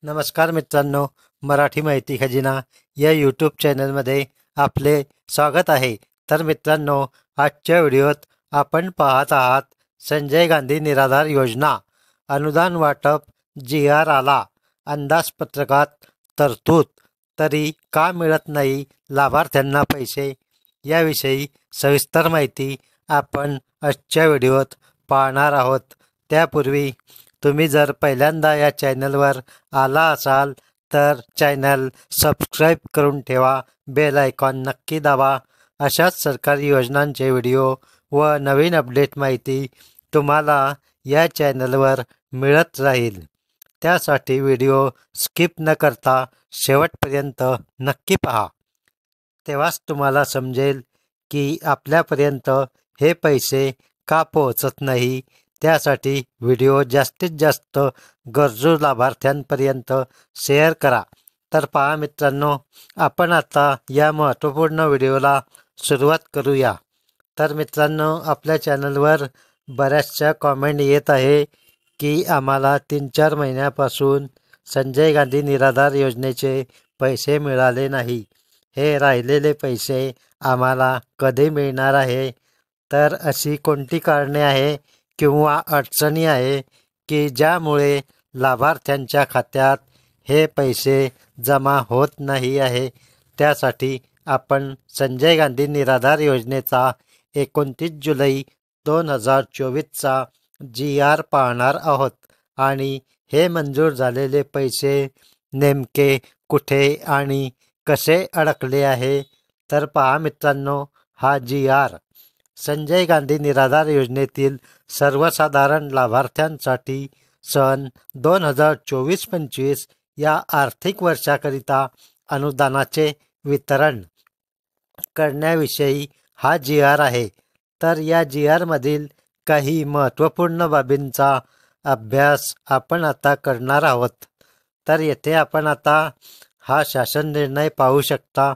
नमस्कार मित्रांनो, मराठी माहिती खजिना या यूट्यूब चॅनलमध्ये आपले स्वागत आहे. तर मित्रांनो, आजच्या व्हिडिओत आपण पाहत आहात संजय गांधी निराधार योजना अनुदान वाटप जी.आर. आला, अंदाजपत्रकात तरतूद, तरी का मिळत नाही लाभार्थ्यांना पैसे, याविषयी सविस्तर माहिती आपण आजच्या व्हिडिओत पाहणार आहोत. त्यापूर्वी तुम्ही जर पहिल्यांदा या चॅनलवर आला असाल तर चॅनल सबस्क्राईब करून ठेवा, बेल आयकॉन नक्की दाबा. अशाच सरकारी योजनांचे व्हिडिओ व नवीन अपडेट माहिती तुम्हाला या चॅनलवर मिळत राहील. त्यासाठी व्हिडिओ स्किप न करता शेवटपर्यंत नक्की पहा. तेव्हाच तुम्हाला समजेल की आपल्यापर्यंत हे पैसे का पोहोचत नाही. त्यासाठी व्हिडिओ जास्तीत जास्त गरजू लाभार्थ्यांपर्यंत शेअर करा. तर पहा मित्रांनो, आपण आता या महत्त्वपूर्ण व्हिडिओला सुरुवात करूया. तर मित्रांनो, आपल्या चॅनलवर बऱ्याचशा कॉमेंट येत आहे की आम्हाला 3-4 महिन्यापासून संजय गांधी निराधार योजनेचे पैसे मिळाले नाही. हे राहिलेले पैसे आम्हाला कधी मिळणार आहे? तर अशी कोणती कारणे आहे किंवा अडचणी आहे की ज्यामुळे लाभार्थ्यांच्या खात्यात हे पैसे जमा होत नाही आहे? त्यासाठी आपण संजय गांधी निराधार योजनेचा 29 जुलै 2024चा जी.आर. पाहणार आहोत आणि हे मंजूर झालेले पैसे नेमके कुठे आणि कसे अडकले आहे? तर पहा मित्रांनो, हा जी.आर. संजय गांधी निराधार योजनेतील सर्वसाधारण लाभार्थ्यांसाठी सन 2024-25 या आर्थिक वर्षाकरिता अनुदानाचे वितरण करण्याविषयी हा जी.आर. आहे. तर या जी.आर.मधील काही महत्त्वपूर्ण बाबींचा अभ्यास आपण आता करणार आहोत. तर येथे आपण आता हा शासन निर्णय पाहू शकता.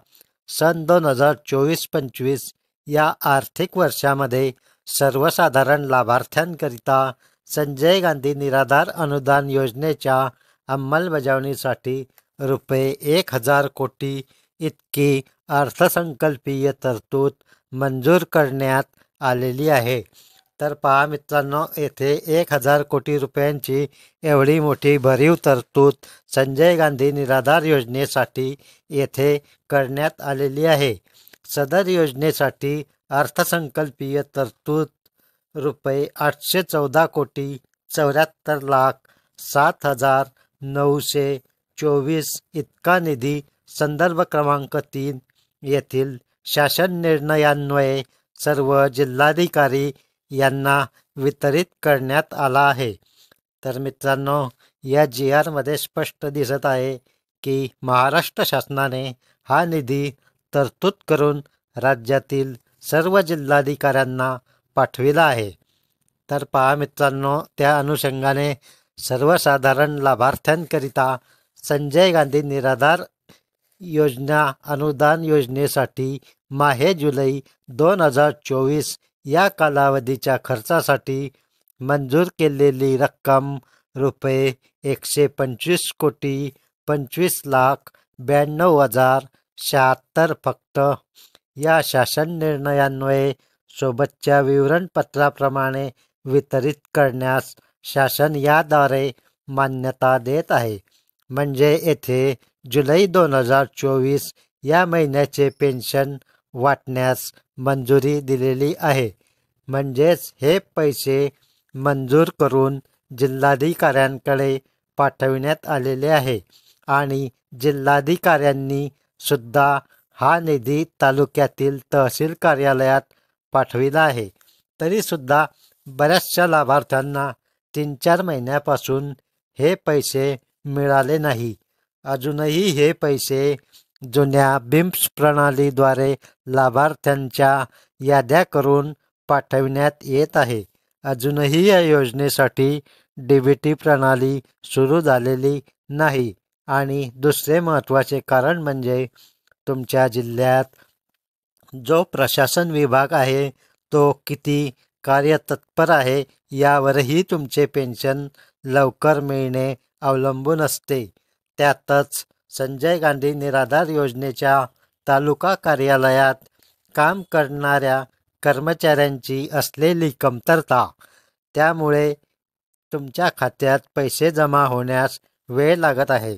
सन 2024-25 या आर्थिक वर्षामध्ये सर्वसाधारण लाभार्थ्यांकरिता संजय गांधी निराधार अनुदान योजनेच्या अंमलबजावणीसाठी रुपये 1,000 कोटी इतकी अर्थसंकल्पीय तरतूद मंजूर करण्यात आलेली आहे. तर पहा मित्रांनो, येथे 1,000 कोटी रुपयांची एवढी मोठी भरीव तरतूद संजय गांधी निराधार योजनेसाठी येथे करण्यात आलेली आहे. सदर योजनेसाठी अर्थसंकल्पीय तरतूद रुपये 814 कोटी 74 लाख 7,924 इतका निधी संदर्भ क्रमांक 3 येथील शासन निर्णयान्वये सर्व जिल्हाधिकारी यांना वितरित करण्यात आला आहे. तर मित्रांनो, या जी.आर.मध्ये स्पष्ट दिसत आहे की महाराष्ट्र शासनाने हा निधी तरतूद करून राज्यातील सर्व जिल्हाधिकाऱ्यांना पाठविला आहे. तर पहा मित्रांनो, त्या अनुषंगाने सर्वसाधारण लाभार्थ्यांकरिता संजय गांधी निराधार योजना अनुदान योजनेसाठी माहे जुलै 2024 या कालावधीच्या खर्चासाठी मंजूर केलेली रक्कम रुपये 125 कोटी 25 लाख 92,076 फक्त. या शासन निर्णयान्वये सोबतच्या विवरणपत्राप्रमाणे वितरित करण्यास शासन याद्वारे मान्यता देत आहे. म्हणजे येथे जुलै 2024 या महिन्याचे पेन्शन वाटण्यास मंजुरी दिलेली आहे. म्हणजेच हे पैसे मंजूर करून जिल्हाधिकाऱ्यांकडे पाठविण्यात आलेले आहे आणि जिल्हाधिकाऱ्यांनी सुद्धा हा निधी तालुक्यातील तहसील कार्यालयात पाठविला आहे. तरीसुद्धा बऱ्याचशा लाभार्थ्यांना 3-4 महिन्यापासून हे पैसे मिळाले नाही. अजूनही हे पैसे जुन्या बिम्स प्रणालीद्वारे लाभार्थ्यांच्या याद्या करून पाठविण्यात येत आहे. अजूनही या योजनेसाठी डी.बी.टी. प्रणाली सुरू झालेली नाही. आणि दुसरे महत्त्वाचे कारण म्हणजे तुमच्या जिल्ह्यात जो प्रशासन विभाग आहे तो किती कार्यतत्पर आहे यावरही तुमचे पेन्शन लवकर मिळणे अवलंबून असते. त्यातच संजय गांधी निराधार योजनेच्या तालुका कार्यालयात काम करणाऱ्या कर्मचाऱ्यांची असलेली कमतरता, त्यामुळे तुमच्या खात्यात पैसे जमा होण्यास वेळ लागत आहे.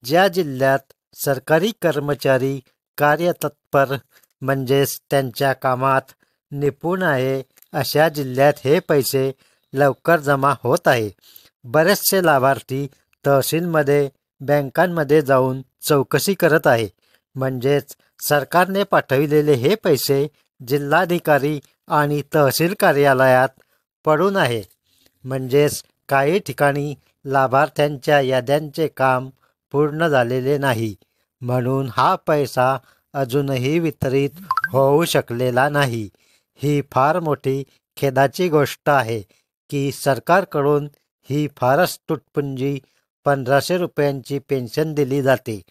ज्या जिल्ह्यात सरकारी कर्मचारी कार्यतत्पर म्हणजेच त्यांच्या कामात निपुण आहे, अशा जिल्ह्यात हे पैसे लवकर जमा होत आहे. बरेचसे लाभार्थी तहसीलमध्ये, बँकांमध्ये जाऊन चौकशी करत आहे. म्हणजेच सरकारने पाठविलेले हे पैसे जिल्हाधिकारी आणि तहसील कार्यालयात पडून आहे. म्हणजेच काही ठिकाणी लाभार्थ्यांच्या याद्यांचे काम पूर्ण झालेले नाही, म्हणून हा पैसा अजूनही वितरित होऊ शकलेला नाही. ही फार मोठी खेदाची गोष्ट आहे की सरकारकडून ही फारच तुटपुंजी 1500 रुपयांची पेन्शन दिली जाते.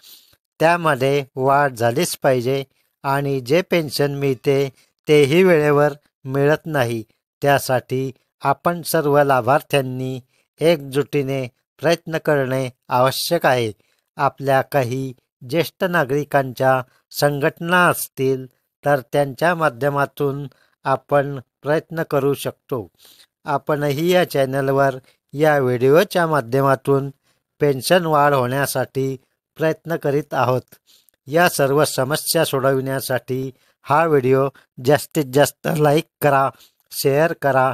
त्यामध्ये वाढ झालीच पाहिजे आणि जे पेन्शन मिळते तेही वेळेवर मिळत नाही. त्यासाठी आपण सर्व लाभार्थ्यांनी एकजुटीने प्रयत्न करणे आवश्यक आहे. आपल्या काही ज्येष्ठ नागरिकांच्या संघटना असतील तर त्यांच्या माध्यमातून आपण प्रयत्न करू शकतो. आपणही या चॅनलवर या व्हिडिओच्या माध्यमातून पेन्शन वाढ होण्यासाठी प्रयत्न करीत आहोत. या सर्व समस्या सोडविण्यासाठी हा व्हिडिओ जास्तीत जास्त लाईक करा, शेअर करा.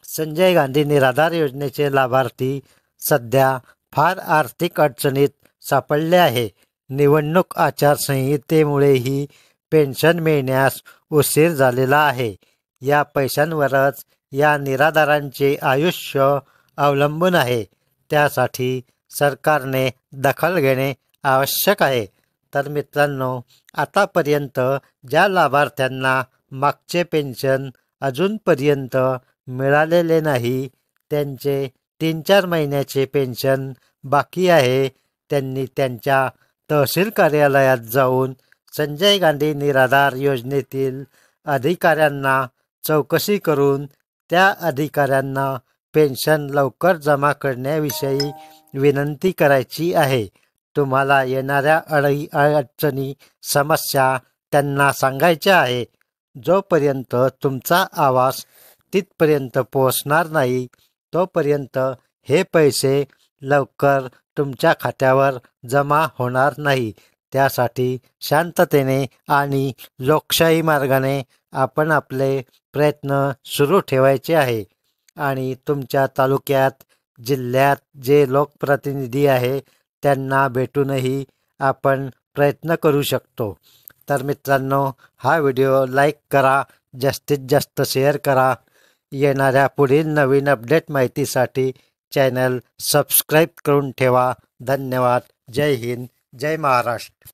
संजय गांधी निराधार योजनेचे लाभार्थी सध्या फार आर्थिक अडचणीत सापडले आहे. निवडणूक आचारसंहितेमुळेही पेन्शन मिळण्यास उशीर झालेला आहे. या पैशांवरच या निराधारांचे आयुष्य अवलंबून आहे. त्यासाठी सरकारने दखल घेणे आवश्यक आहे. तर मित्रांनो, आतापर्यंत ज्या लाभार्थ्यांना मागचे पेन्शन अजूनपर्यंत मिळालेले नाही, त्यांचे 3-4 महिन्याचे पेन्शन बाकी आहे, त्यांनी त्यांच्या तहसील कार्यालयात जाऊन संजय गांधी निराधार योजनेतील अधिकाऱ्यांना चौकशी करून त्या अधिकाऱ्यांना पेन्शन लवकर जमा करण्याविषयी विनंती करायची आहे. तुम्हाला येणाऱ्या अडचणी, समस्या त्यांना सांगायच्या आहे. जोपर्यंत तुमचा आवाज तिथपर्यंत पोहोचणार नाही, तोपर्यंत हे पैसे लवकर तुमच्या खात्यावर जमा होणार नाही. त्यासाठी शांततेने आणि लोकशाही मार्गाने आपण आपले प्रयत्न सुरू ठेवायचे आहे. आणि तुमच्या तालुक्यात, जिल्ह्यात जे लोकप्रतिनिधी आहे त्यांना भेटूनही आपण प्रयत्न करू शकतो. तर मित्रांनो, हा व्हिडिओ लाईक करा, जास्तीत जास्त शेअर करा. येणाऱ्या पुढील नवीन अपडेट माहितीसाठी चॅनल सबस्क्राईब करून ठेवा. धन्यवाद. जय हिंद, जय महाराष्ट्र.